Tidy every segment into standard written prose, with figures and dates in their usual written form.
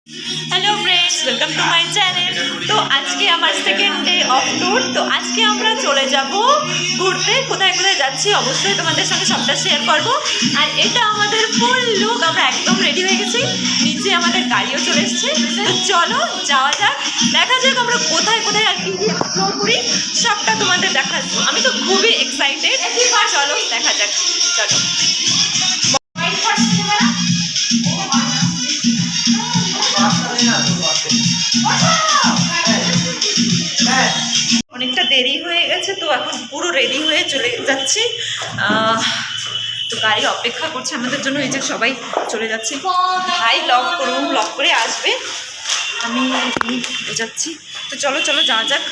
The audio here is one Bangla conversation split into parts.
Hello friends welcome to my channel. तो आज के हमार सेकेंड डे অফ ট্যুর। তো আজকে আমরা চলে যাব ঘুরতে। কোথায় কোথায় যাচ্ছি অবশ্যই তোমাদের সঙ্গে সবটা শেয়ার করব। আর এটা আমাদের ফুল লুক, আমরা একদম রেডি হয়ে গেছি, নিচে আমাদের গাড়িও চলে এসেছে। তো চলো যাওয়া যাক, দেখা যাক আমরা কোথায় কোথায় আর কি এক্সপ্লোর করি, সবটা তোমাদের দেখাবো। আমি তো খুবই এক্সাইটেড, চলো দেখা যাক। চলো অনেকটা দেরি হয়ে গেছে, তো এখন পুরো রেডি হয়ে চলে যাচ্ছি। তো গাড়ি অপেক্ষা করছে আমাদের জন্য, এই যে সবাই চলে যাচ্ছে। ভাই লক করে আসবে, আমি যাচ্ছি। তো চলো চলো যাওয়া যাক।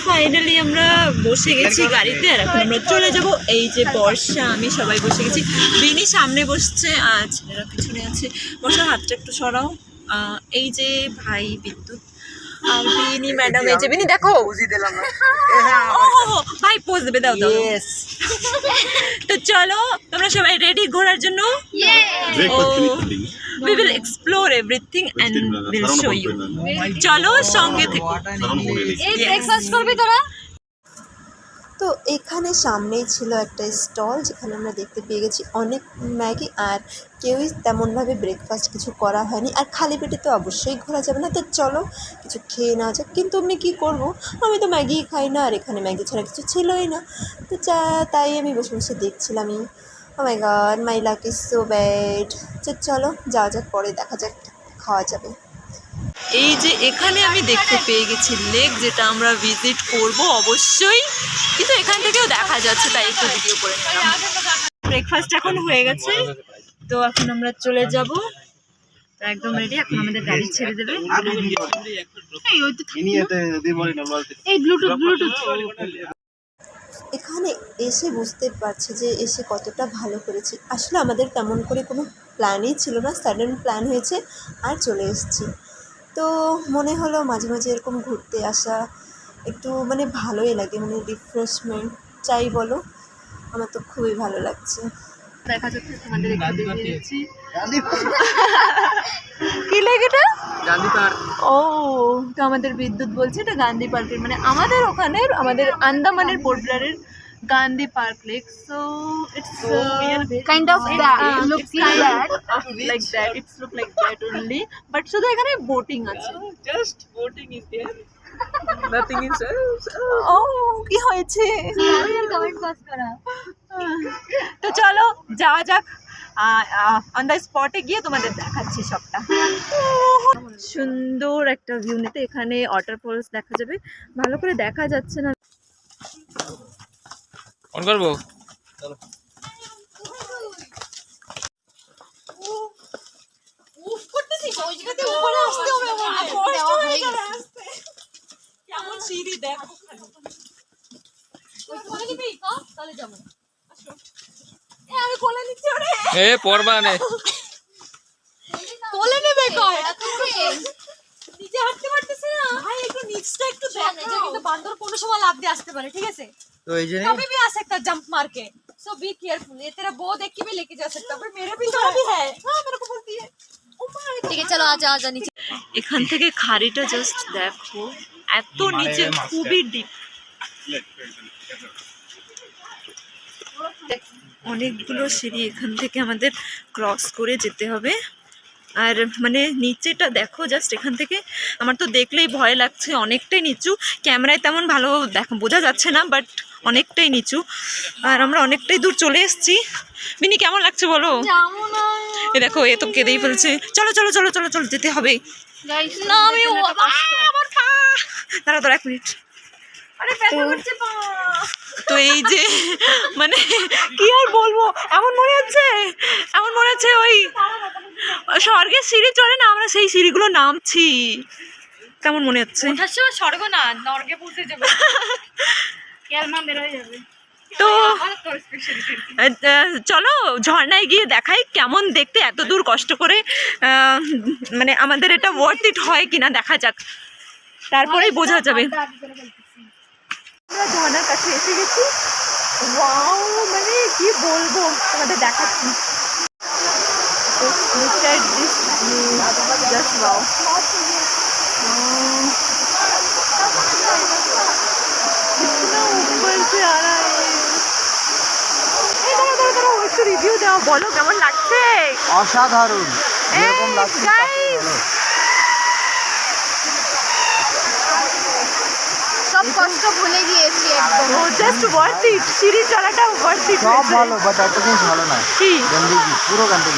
ফাইনালি আমরা বসে গেছি গাড়িতে, আর এখন আমরা চলে যাব। এই যে বর্ষা, আমি সবাই বসে গেছি। বিনি সামনে বসছে আর ছেলেরা পিছনে আছে। বর্ষার হাতটা একটু সরাও। এই যে ভাই বিদ্যুৎ আর বিনি ম্যাডাম, এই যে বিনি দেখো ভাই পোজ দেবে, দাও দাও। তো চলো তোমরা সবাই রেডি ঘোরার জন্য। We will explore everything and we'll show you. চলো সঙ্গে থেকো। এই ব্রেকফাস্ট করবি তোরা? তো এখানে সামনেই ছিল একটা স্টল, যেখানে আমরা দেখতে পেয়ে গেছি অনেক ম্যাগি, আর কেউই তেমনভাবে ব্রেকফাস্ট কিছু করা হয়নি। আর খালি পেটে তো অবশ্যই ঘোরা যাবে না, তো চলো কিছু খেয়ে নেওয়া যাক। কিন্তু আমি কী করবো, আমি তো ম্যাগিই খাই না, আর এখানে ম্যাগি ছাড়া কিছু ছিলই না। তো তাই আমি বসে বসে দেখছিলাম। Oh my god, my luck is so bad. চলো যাওয়া যাক, পরে দেখা যাক খাওয়া যাবে। এই যে এখানে আমি দেখতে পেয়ে গেছি লেক, যেটা আমরা ভিজিট করব অবশ্যই, কিন্তু এখান থেকেও দেখা যাচ্ছে, তাই একটু ভিডিও করে নিলাম। ব্রেকফাস্ট এখন হয়ে গেছে, তো এখন আমরা চলে যাব। একদম রেডি, এখন আমাদের গাড়ি ছেড়ে দেবে। এই ব্লুটুথ এখানে এসে বুঝতে পারছি যে এসে কতটা ভালো করেছি। আসলে আমাদের তেমন করে কোনো প্ল্যানই ছিল না, সাডেন প্ল্যান হয়েছে আর চলে এসেছি। তো মনে হলো মাঝে মাঝে এরকম ঘুরতে আসা একটু মানে ভালোই লাগে, মানে রিফ্রেশমেন্ট চাই বলো, আমার তো খুবই ভালো লাগছে। দেখা যাচ্ছে তোমাদের একটু দেখিয়ে দিচ্ছি। কি লাগে এটা? গান্ধী পার্ক। ও, তো আমাদের বিদ্যুৎ বলছে এটা গান্ধী পার্কের, মানে আমাদের ওখানের, আমাদের আন্দামানের পোর্ট ব্লেয়ারের Gandhi park lake. So it's kind of that. It looks like that. like that. It's look like that only. But শুধু এখানে বোটিং আছে। Just voting is there. Nothing is ও কি হয়েছে? Comment pass করা। তো চলো যাওয়া যাক, অন দ্য স্পটে গিয়ে তোমাদের দেখাচ্ছি সবটা। সুন্দর একটা ভিউ নিতে, এখানে ওয়াটারফলস দেখা যাবে, ভালো করে দেখা যাচ্ছে না। অন করবো? কেমন সিঁড়ি দেখো, তাহলে যাবো। আমি কোলে নিচ্ছি, এ পড়বা নে, কোলে নেবে কয়, নিচে হাঁটতে পারতেছে না ভাই, একটু নিচটা একটু দেখো। কিন্তু বান্দর কোনো সময় লাফ দিয়ে আসতে পারে, ठीक है। तो এই যে कभी भी आ सकता है जंप मार के, सो बी केयरफुल। ये तेरा बो देख के भी लेके जा सकता है, पर मेरे भी तो भी है। हां मेरे को बोलती है। ঠিক আছে চলো আজা নিচে। এখান থেকে খাড়িটা জাস্ট দেখো, এত নিচে, খুবই ডিপ। অনেকগুলো সিঁড়ি এখান থেকে আমাদের ক্রস করে যেতে হবে। আর মানে নিচেটা দেখো জাস্ট, এখান থেকে আমার তো দেখলেই ভয় লাগছে, অনেকটাই নিচু। ক্যামেরায় তেমন ভালো বোঝা যাচ্ছে না, বাট অনেকটাই নিচু, আর আমরা অনেকটাই দূর চলে এসেছি। বিনি কেমন লাগছে বলো? এ দেখো, এ তো কেঁদেই ফেলছে। চলো চলো চলো চলো চলো, যেতে হবে। না আমি দাঁড়া দাঁড়া 1 মিনিট। তো এই যে মানে কি আর বলবো, এমন মনে হচ্ছে ওই স্বর্গের সিঁড়ি চড়ে না, আমরা সেই সিঁড়িগুলো নামছি, তেমন মনে হচ্ছে। স্বর্গ না, নরকে পৌঁছে যাবে, ক্যালমা বের হয়ে যাবে। তো চলো ঝর্ণায় গিয়ে দেখাই কেমন দেখতে, এত দূর কষ্ট করে, মানে আমাদের এটা ওয়ার্থ ইট হয় কিনা দেখা যাক, তারপরেই বোঝা যাবে। আমরা ঝর্ণার কাছে এসে গেছি। ওয়াও, মানে কি বলবো, তোমাদের দেখাচ্ছি। Just wow. कितना ऊपर से आ रहा है। দাঁড়াও একটু রিভিউ দাও, বলো কেমন লাগছে। অসাধারণ, এরকম লাগছে গাইস সব কষ্ট ভুলে গিয়েছি একদম। ও জাস্ট ওয়ার্থ ইট, সিঁড়ি চড়াটা ওয়ার্থ ইট। সব ভালো, বাট একটা জিনিস ভালো না, কি? গন্ধি, পুরো গন্ধি।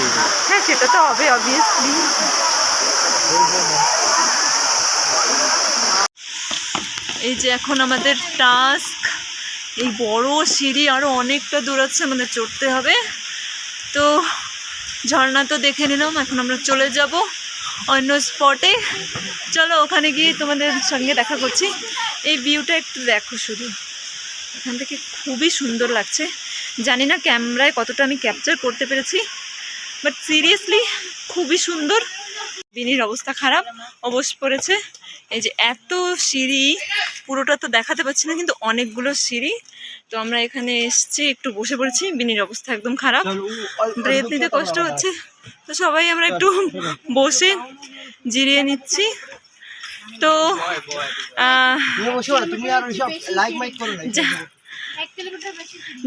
হ্যাঁ সেটা তো হবে অবভিয়াসলি। এই যে এখন আমাদের টাস্ক, এই বড় সিঁড়ি আরও অনেকটা দূর আছে আমাদের চড়তে হবে। তো ঝর্ণা তো দেখে নিলাম, এখন আমরা চলে যাব অন্য স্পটে। চলো ওখানে গিয়ে তোমাদের সঙ্গে দেখা করছি। এই ভিউটা একটু দেখো শুধু, এখান থেকে খুবই সুন্দর লাগছে। জানি না ক্যামেরায় কতটা আমি ক্যাপচার করতে পেরেছি, বাট সিরিয়াসলি খুবই সুন্দর। বিনির অবস্থা খারাপ, অবশ পড়েছে। এই যে এত সিঁড়ি, পুরোটা তো দেখাতে পাচ্ছি না, কিন্তু অনেকগুলো সিঁড়ি। তো আমরা এখানে এসছি, একটু বসে পড়েছি। বিনির অবস্থা একদম খারাপ, ব্রেথ নিতে কষ্ট হচ্ছে। তো সবাই আমরা একটু বসে জিরিয়ে নিচ্ছি। তো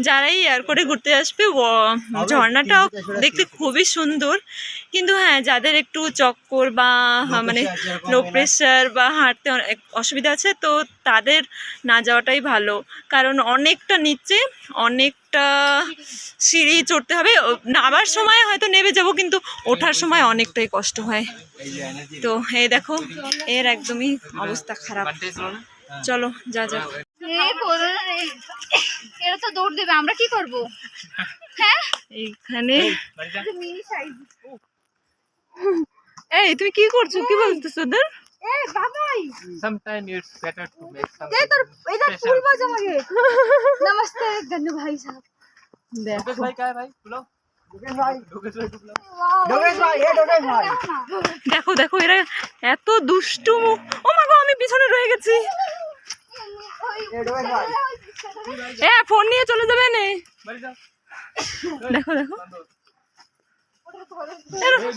যারাই এয়ারপোর্টে ঘুরতে আসবে, ঝর্ণাটাও দেখতে খুবই সুন্দর। কিন্তু হ্যাঁ, যাদের একটু চক্কর বা মানে লো প্রেশার বা হাঁটতে অনেক অসুবিধা আছে, তো তাদের না যাওয়াটাই ভালো। কারণ অনেকটা নিচে, অনেকটা সিঁড়ি চড়তে হবে। নামার সময় হয়তো নেমে যাব, কিন্তু ওঠার সময় অনেকটাই কষ্ট হয়। তো এই দেখো, এর একদমই অবস্থা খারাপ। চলো যা যা। এরা তো দৌড় দেবে, আমরা কি করব? হ্যাঁ এইখানে এই তুমি কি করছো, কি বলতেছো ওদের? এই বাবাই Sometimes it's better to make some. এই তোর इधर फूल बजा मुझे। नमस्ते गन्नू भाई साहब। দেখো भाई क्या है भाई? बुलाओ। দেখো দেখো, এরা এত দুষ্টু। ও মা গো, আমি পিছনে রয়ে গেছি। ফোন নিয়ে চলে যাবে না। मर जाओ। দেখো দেখো,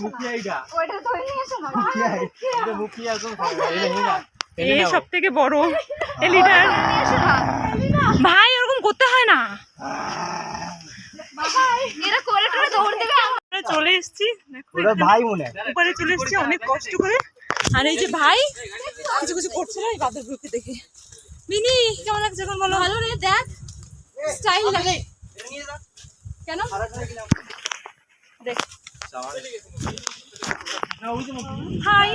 मुखिया इडा। ওইটা ধরে নিয়ে এসো না। ये मुखिया को ये नहीं ना। এই সব থেকে বড় এ লিডার। ভাই ওরকম করতে হয় না। এরা করে টোরে দৌড় দেবে। আমরা চলে এসেছি, দেখো ওরা ভাই মনে হয়। উপরে চলে এসেছি অনেক কষ্ট করে। আর এই যে ভাই কিছু কিছু করছে না, এই বাদর গ্রুপকে দেখে। মিনি কেমন লাগছে এখন বলো? ভালো রে, দেখ স্টাইল লাগে। কেন? দেখ হাই,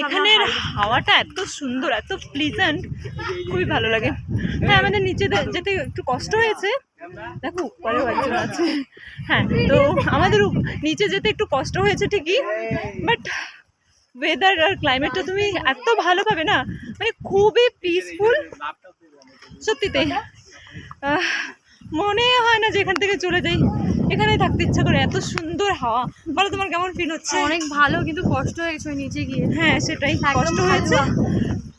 এখানের হাওয়াটা এত সুন্দর, এত প্লিজেন্ট, খুবই ভালো লাগে। হ্যাঁ, আমাদের নিচে যেতে একটু কষ্ট হয়েছে। দেখো উপরেও একজন আছে। হ্যাঁ, তো আমাদের নিচে যেতে একটু কষ্ট হয়েছে ঠিকই, বাট ওয়েদার আর ক্লাইমেটটা তুমি এত ভালো পাবে না, মানে খুবই পিসফুল সত্যিতে। মনে হয় না যে এখান থেকে চলে যাই, এখানেই থাকতে ইচ্ছা করে। এত সুন্দর হাওয়া। বলো তোমার কেমন ফিল হচ্ছে? অনেক ভালো, কিন্তু কষ্ট হয়ে গেছে নিচে গিয়ে। হ্যাঁ সেটাই, কষ্ট হয়েছে,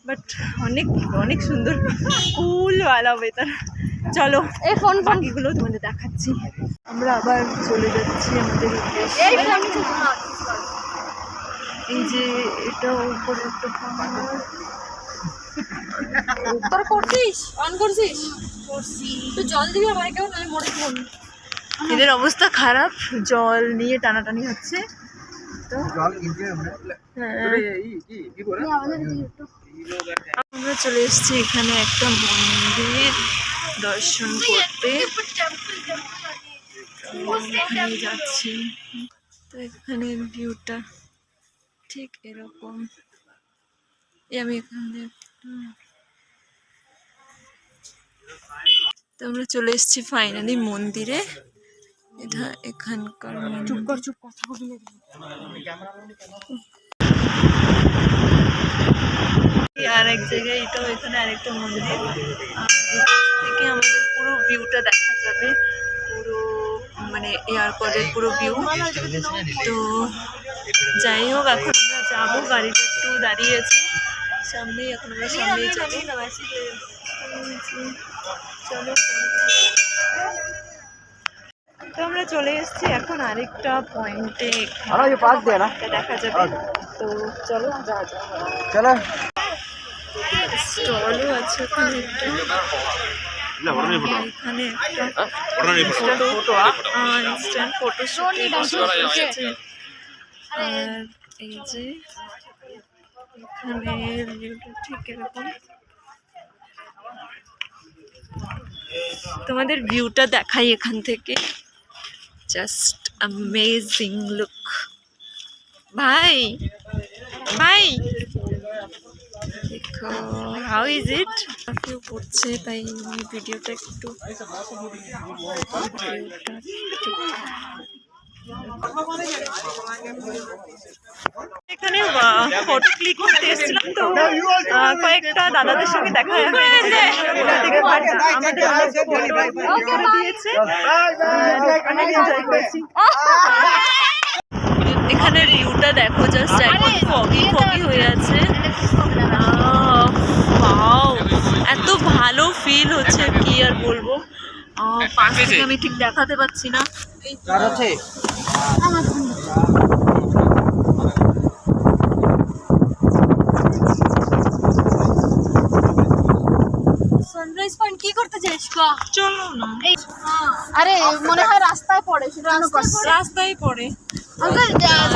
বাট অনেক অনেক সুন্দর কুল ওয়ালা ওয়েদার। চলো এই ফোন বাকিগুলো তোমাদের দেখাচ্ছি। আমরা আবার চলে যাচ্ছি আমাদের উদ্দেশ্যে। এই ফোন এই যে এটা উপরে একটা পাহাড়। তোর করছিস? অন করছিস? করছি। তো জল দিবি আমার কেউ, নালে মরে ফোন। এদের অবস্থা খারাপ, জল নিয়ে টানাটানি হচ্ছে। তো জল কিনতে হবে। আমরা চলে এসেছি এখানে একটা মন্দির দর্শন করতে। এখানে যাচ্ছি, তো এখানে ভিউটা ঠিক এরকম। আমি এখানে তো আমরা চলে এসেছি ফাইনালি মন্দিরে। এটা এখানকার চুপ কথা বলি। আর এক জায়গায় এটাও, এখানে আরেকটা মন্দির। থেকে আমাদের পুরো ভিউটা দেখা যাবে, পুরো মানে এয়ারপোর্টের পুরো ভিউ। তো যাই হোক, এখন আমরা যাবো, গাড়িটা একটু দাঁড়িয়ে আছে সামনেই, এখন আমরা সামনেই যাবো। চলো তো আমরা চলে এসেছি এখন আরেকটা পয়েন্টে, আরে ये पास दिया ना দেখা যাবে। তো চলো যাওয়া যাক। चलो স্টলও আছে ওখানে একটা, এখানে একটা ইনস্ট্যান্ট ফটো শুট এসেছে। আর এই যে এখানে ভিউটা ঠিক এরকম, তোমাদের ভিউটা দেখাই এখান থেকে, জাস্ট অ্যামেজিং লুক। ভাই ভাই দেখো হাউ ইজ ইট, কেউ করছে তাই ভিডিওটা একটু এখানে ফটো ক্লিক করতে এসেছিলাম, তো কয়েকটা দাদাদের সঙ্গে দেখা হয়েছে, আমাদের ফটো দিয়েছে, অনেক এনজয় করেছি। এখানে ভিউটা দেখো, জাস্ট এখন ফগি ফগি হয়ে আছে। ওয়াও, এত ভালো ফিল হচ্ছে কি আর বলবো। পাশ থেকে আমি ঠিক দেখাতে পাচ্ছি না। কার আছে সানরাইজ পয়েন্ট কি করতে চাইছ? চলো না, আরে মনে হয় রাস্তায় পড়ে, সেটা রাস্তায় পড়ে। Uncle,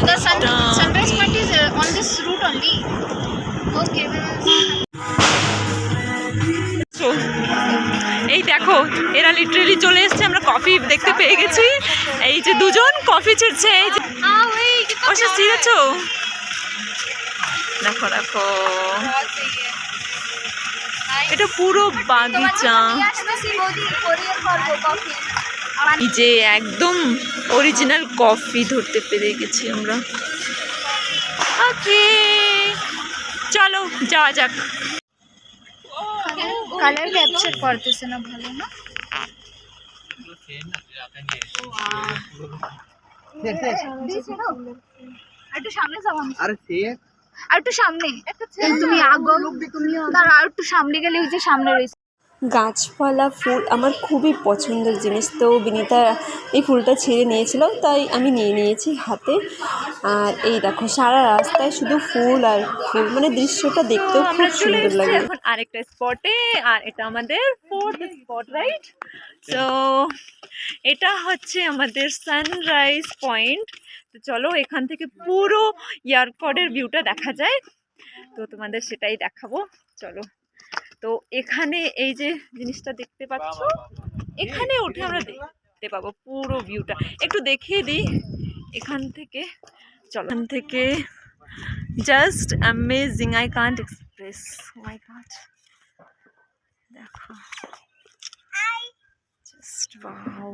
the sunrise point is on this route only. Okay. এই দেখো এরা লিটারেলি চলে এসছে, আমরা কফি দেখতে পেয়ে গেছি। এই যে দুজন কফি ছিড়ছে, এই যে ওসব ছিঁড়েছো, দেখো দেখো এটা পুরো বাগিচা। এই যে একদম অরিজিনাল কফি ধরতে পেরে গেছি আমরা। ওকে চলো যাওয়া যাক। কালার ক্যাপচার করতেছে না ভালো না। একটু সামনে যাও, আরে সে আর একটু সামনে, তুমি আগো, তুমি আর একটু সামনে গেলে ওই যে সামনে রয়েছে। গাছপালা ফুল আমার খুবই পছন্দের জিনিস, তো বিনীতা এই ফুলটা ছিঁড়ে নিয়েছিল তাই আমি নিয়ে নিয়েছি হাতে। আর এই দেখো সারা রাস্তায় শুধু ফুল আর ফুল, মানে দৃশ্যটা দেখতেও খুব সুন্দর লাগে। এখন আরেকটা স্পটে, আর এটা আমাদের ফোর্থ স্পট, রাইট? তো এটা হচ্ছে আমাদের সানরাইজ পয়েন্ট। তো চলো এখান থেকে পুরো ইয়ারকডের ভিউটা দেখা যায়, তো তোমাদের সেটাই দেখাবো। চলো, তো এখানে এই যে জিনিসটা দেখতে পাচ্ছ, এখানে উঠে আমরা দেখতে পাবো পুরো ভিউটা। একটু দেখিয়ে দিই এখান থেকে, চলো এখান থেকে just amazing, I can't express, my god দেখো, জাস্ট ওয়াও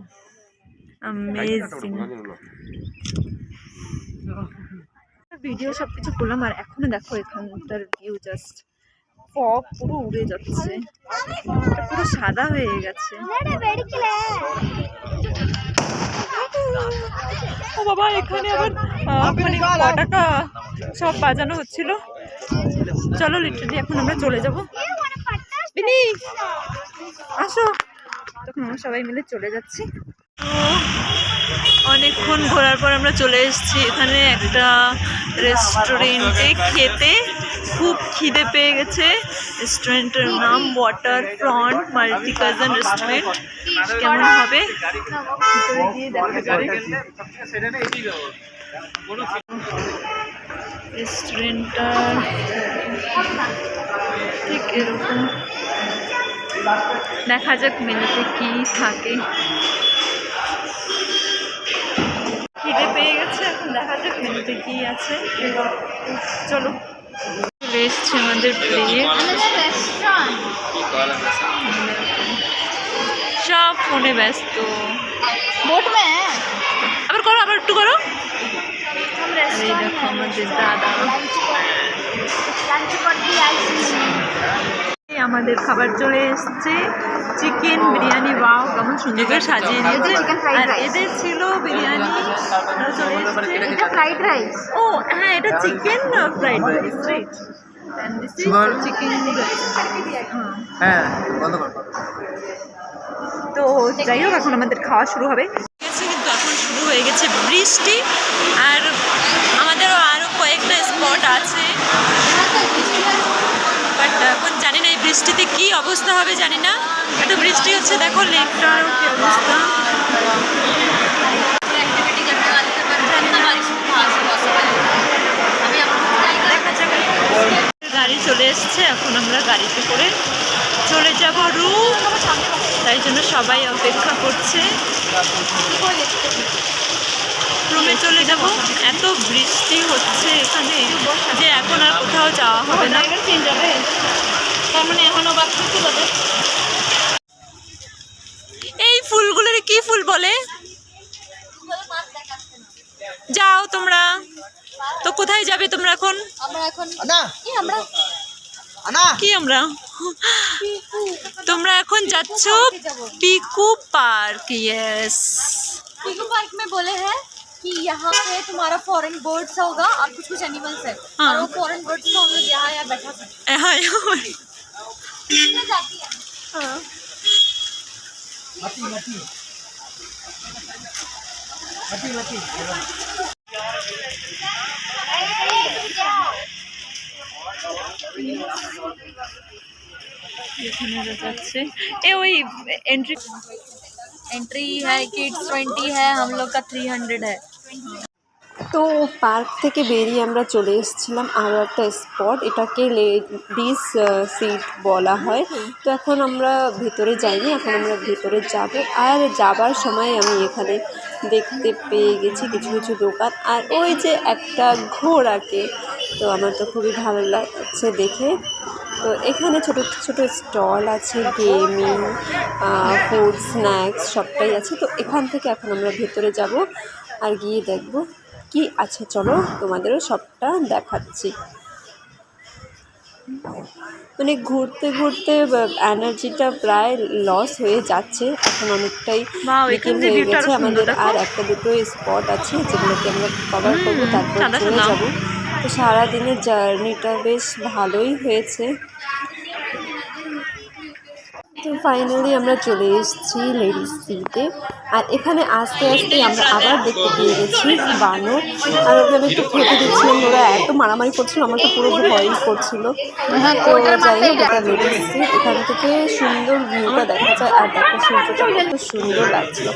অ্যামেজিং। ভিডিও সব কিছু করলাম, আর এখনো দেখো এখানটার ভিউ, জাস্ট ফগ পুরো উড়ে যাচ্ছে, পুরো সাদা হয়ে গেছে। ও বাবা, এখানে আবার মানে পটাকা সব বাজানো হচ্ছিল। চলো লিটারালি এখন আমরা চলে যাব। বিনি আসো, তখন আমরা সবাই মিলে চলে যাচ্ছি। অনেকক্ষণ ঘোরার পর আমরা চলে এসেছি এখানে একটা রেস্টুরেন্টে খেতে। খুব খিদে পেয়ে গেছে। রেস্টুরেন্টের নাম ওয়াটার ফ্রন্ট মাল্টি কাজন রেস্টুরেন্ট। কেমন হবে রেস্টুরেন্টটা ঠিক এরকম, দেখা যাক মেনুতে কি থাকে। খিদে পেয়ে গেছে, এখন দেখা যাক মেনুতে কি আছে। চলো, চলে এসছে আমাদের প্লেট। সব ফোনে ব্যস্ত। बोट में है, আবার করো, আবার একটু করো। हम এই দেখো আমাদের দাদা, लंच पर भी आई थी। আমাদের খাবার চলে এসছে। চিকেন বিরিয়ানি, ওয়াও কেমন সুন্দর করে সাজিয়ে দিয়েছে। আর এদের ছিল বিরিয়ানি, চলে এসছে। এটা ফ্রাইড রাইস। ও হ্যাঁ, এটা chicken fried rice, right? And this is chicken. হ্যাঁ বন্ধ কর। তো যাই হোক, এখন আমাদের খাওয়া শুরু হবে। হয়ে গেছে বৃষ্টি। আর আমাদেরও আরও কয়েকটা স্পট আছে, বাট এখন জানি না এই বৃষ্টিতে কি অবস্থা হবে জানি না। এত বৃষ্টি হচ্ছে, দেখো লেকটারও কি অবস্থা। গাড়ি চলে এসছে, এখন আমরা গাড়িতে করে চলে যাব রুম, তাই জন্য সবাই অপেক্ষা করছে। রুমে চলে যাব। এত বৃষ্টি হচ্ছে এখানে যে এখন আর কোথাও যাওয়া হবে না। তার মানে এখনো বাকি কি বলে? এই ফুলগুলোর কি ফুল বলে? যাও তোমরা তো, কোথায় যাবে তোমরা এখন? তোমরা এখন যাচ্ছ Piku park. Yes, Piku park में बोले हैं कि यहाँ पे तुम्हारा फॉरेन बर्ड्स होगा और कुछ कुछ एनिमल्स है, हाँ। और वो फॉरेन बर्ड्स को हम लोग यहाँ बैठा सकते হ্যাঁ हैं। जाती है এখানে যাচ্ছে এ ওই এন্ট্রি। एंट्री है किड्स 20 है, हम लोग का 300 है। তো পার্ক থেকে বেরিয়ে আমরা চলে এসেছিলাম আরও একটা স্পট, এটাকে লেডিস সিট বলা হয়। তো এখন আমরা ভেতরে যাইনি, এখন আমরা ভেতরে যাব। আর যাবার সময় আমি এখানে দেখতে পেয়ে গেছি কিছু কিছু দোকান, আর ওই যে একটা ঘোড়াকে, তো আমার তো খুবই ভালো লাগছে দেখে। তো এখানে ছোট ছোট স্টল আছে, গেমিং, ফুড, স্ন্যাক্স সবটাই আছে। তো এখান থেকে এখন আমরা ভেতরে যাব আর গিয়ে দেখব কি আছে। চলো তোমাদেরও সবটা দেখাচ্ছি। মানে ঘুরতে ঘুরতে এনার্জিটা প্রায় লস হয়ে যাচ্ছে, এখন অনেকটাই Wow, বিকেল এখান থেকে হয়ে view টা গেছে। আরো সুন্দর, আমাদের দেখো। আর একটা দুটো স্পট আছে যেগুলোকে আমরা কভার করবো, তারপর সাদা চলে সাদা। যাব। তো সারাদিনের জার্নিটা বেশ ভালোই হয়েছে। তো ফাইনালি আমরা চলে এসেছি লেডিস সিটে। আর এখানে আস্তে আস্তে আমরা আবার দেখতে পেয়ে গেছি বানর, আর ওকে আমি একটু খেতে দিচ্ছিলাম, ওরা এত মারামারি করছিল, আমার তো পুরো ভয়ই করছিল। তো যাই হোক, এটা লেডিস সিট, এখান থেকে সুন্দর ভিউটা দেখা যায়। আর দেখো সূর্যটা কত সুন্দর লাগছিল,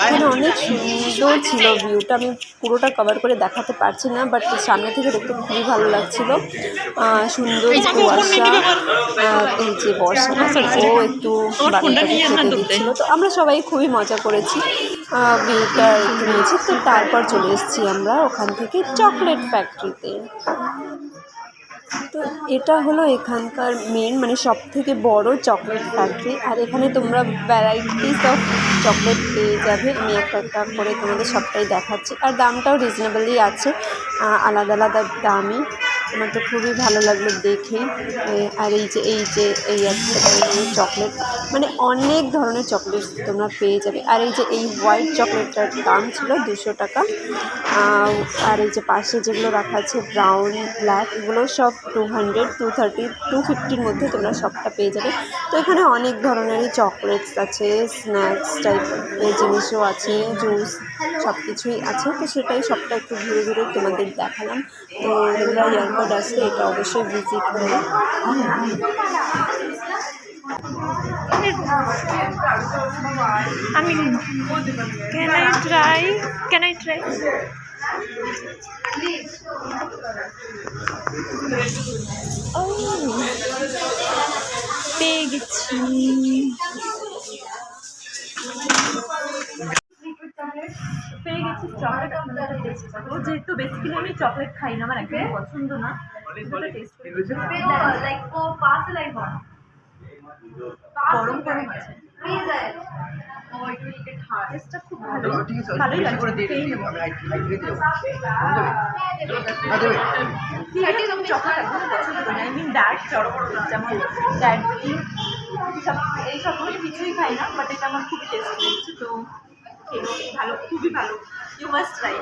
এখানে অনেক সুন্দর ছিল ভিউটা। আমি পুরোটা কভার করে দেখাতে পারছি না, বাট সামনে থেকে দেখতে খুবই ভালো লাগছিল। সুন্দর কুয়াশা, এই যে বর্ষা, ও একটু বাড়িটাকে খেতে দিচ্ছিল। তো আমরা সবাই খুবই মজা করেছি, ভিউটা একটু নিয়েছি। তো তারপর চলে এসেছি আমরা ওখান থেকে চকলেট ফ্যাক্টরিতে। তো এটা হলো এখানকার মেন, মানে সব থেকে বড় চকলেট ফ্যাক্টরি। আর এখানে তোমরা ভ্যারাইটিস অফ চকলেট পেয়ে যাবে। আমি একটা একটা করে তোমাদের সবটাই দেখাচ্ছি, আর দামটাও রিজনেবলই আছে, আলাদা আলাদা দামই। আমার তো খুবই ভালো লাগলো দেখেই। আর এই একটা চকলেট, মানে অনেক ধরনের চকলেট তোমরা পেয়ে যাবে। আর এই হোয়াইট চকলেটটার দাম ছিল 200 টাকা। আর এই যে পাশে যেগুলো রাখা আছে ব্রাউন, ব্ল্যাক, এগুলো সব 200, 230, 250-র মধ্যে তোমরা সবটা পেয়ে যাবে। তো এখানে অনেক ধরনেরই চকলেটস আছে, স্ন্যাক্স টাইপের জিনিসও আছে, জুস, সব কিছুই আছে। তো সেটাই সবটা একটু ঘুরে ঘুরে তোমাদের দেখালাম। তো তোমরা এয়ারপোর্ট আসলে এটা অবশ্যই ভিজিট করো। আমি ক্যান আই ট্রাই পেয়ে গেছি। চকলেট আপনারা টেস্ট করবো, যেহেতু বেসিক্যালি আমি চকলেট খাই না, আমার একদম পছন্দ না। গরম গরম আছে, টেস্টটা খুব ভালো, ভালোই লাগছে। খেয়ে নেবো। আমি চকলেট একদম পছন্দ করি না, আই মিন ডার্ক চকলেট, যেমন ক্যাডবেরি, এই সবগুলো কিছুই খাই না, বাট এটা আমার খুবই টেস্ট লেগেছে। তো ভালো, খুবই ভালো, ইউ মাস্ট ট্রাই।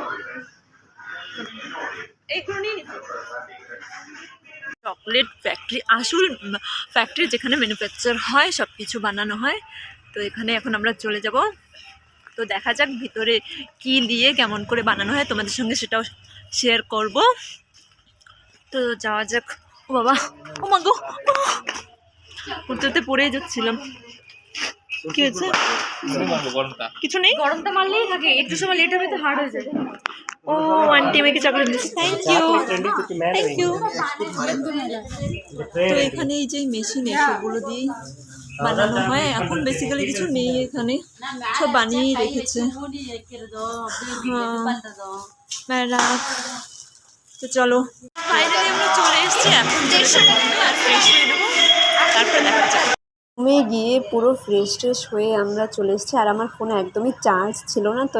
এইগুলো নিয়ে নিচ্ছি। চকলেট ফ্যাক্টরি, আসল ফ্যাক্টরি যেখানে ম্যানুফ্যাকচার হয়, সব কিছু বানানো হয়। তো এখানে এখন আমরা চলে যাব। তো দেখা যাক ভিতরে কি দিয়ে কেমন করে বানানো হয়, তোমাদের সঙ্গে সেটাও শেয়ার করব। তো যাওয়া যাক। ও বাবা, ও মা গো, উঠতে পড়েই যাচ্ছিলাম। কি হয়েছে? কিছু নেই, গরমটা মারলেই থাকে, একটু সময় লেট হবে তো হার্ড হয়ে যাবে। ও আন্টি আমাকে চকলেট দিচ্ছে, থ্যাংক ইউ থ্যাংক ইউ। তো এখানে এই যে মেশিন এসবগুলো দিয়েই বানানো হয়। এখন বেসিক্যালি কিছু নেই এখানে, সব বানিয়েই রেখেছে। তো চলো, ফাইনালি আমরা চলে এসেছি। এখন চলে যাবো আর ফ্রেশ হয়ে নেবো, তারপরে দেখা যাবে। রুমে গিয়ে পুরো ফ্রেশ ট্রেশ হয়ে আমরা চলে এসেছি। আর আমার ফোনে একদমই চার্জ ছিল না, তো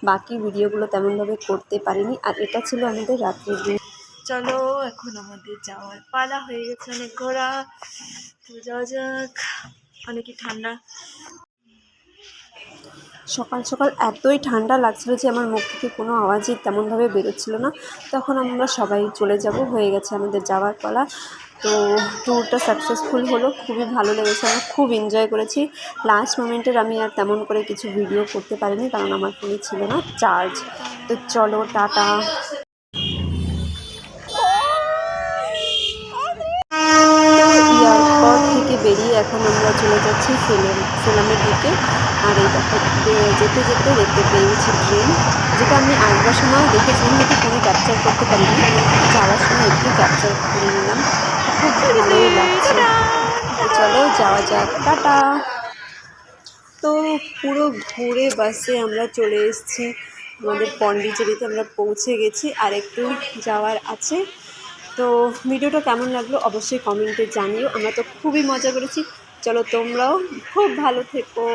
বাকি ভিডিওগুলো তেমনভাবে করতে পারিনি। আর এটা ছিল আমাদের রাত্রির দিন। চলো, এখন আমাদের যাওয়ার পালা হয়ে গেছে, অনেক ঘোরা। তো যাওয়া যাক। অনেকই ঠান্ডা। সকাল সকাল এতই ঠান্ডা লাগছিল যে আমার মুখ থেকে কোনো আওয়াজই তেমনভাবে বেরোচ্ছিল না। তখন আমরা সবাই চলে যাব, হয়ে গেছে আমাদের যাওয়ার পালা। তো ট্যুরটা সাকসেসফুল হলো, খুবই ভালো লেগেছে, আমরা খুব এনজয় করেছি। লাস্ট মোমেন্টের আমি আর তেমন করে কিছু ভিডিও করতে পারিনি, কারণ আমার ফোনে ছিল না চার্জ। তো চলো, টাটা। এয়ারপোর্ট থেকে বেরিয়ে এখন আমরা চলে যাচ্ছি সেলামের দিকে। আর এই দেখো, যেতে যেতে দেখতে পেয়েছি ট্রেন, যেটা আমি আসবার সময় দেখেছিলাম, কিন্তু ফোনে ক্যাপচার করতে পারিনি। যাওয়ার সময় একটু ক্যাপচার করে নিলাম, খুব ভালোই লাগছে। তো চলো যাওয়া যাক, টাটা। তো পুরো ঘুরে বাসে আমরা চলে এসেছি আমাদের পন্ডিচেরিতে, আমরা পৌঁছে গেছি, আর একটু যাওয়ার আছে। তো ভিডিওটা কেমন লাগলো অবশ্যই কমেন্টে জানিও। আমরা তো খুবই মজা করেছি। চলো, তোমরাও খুব ভালো থেকো।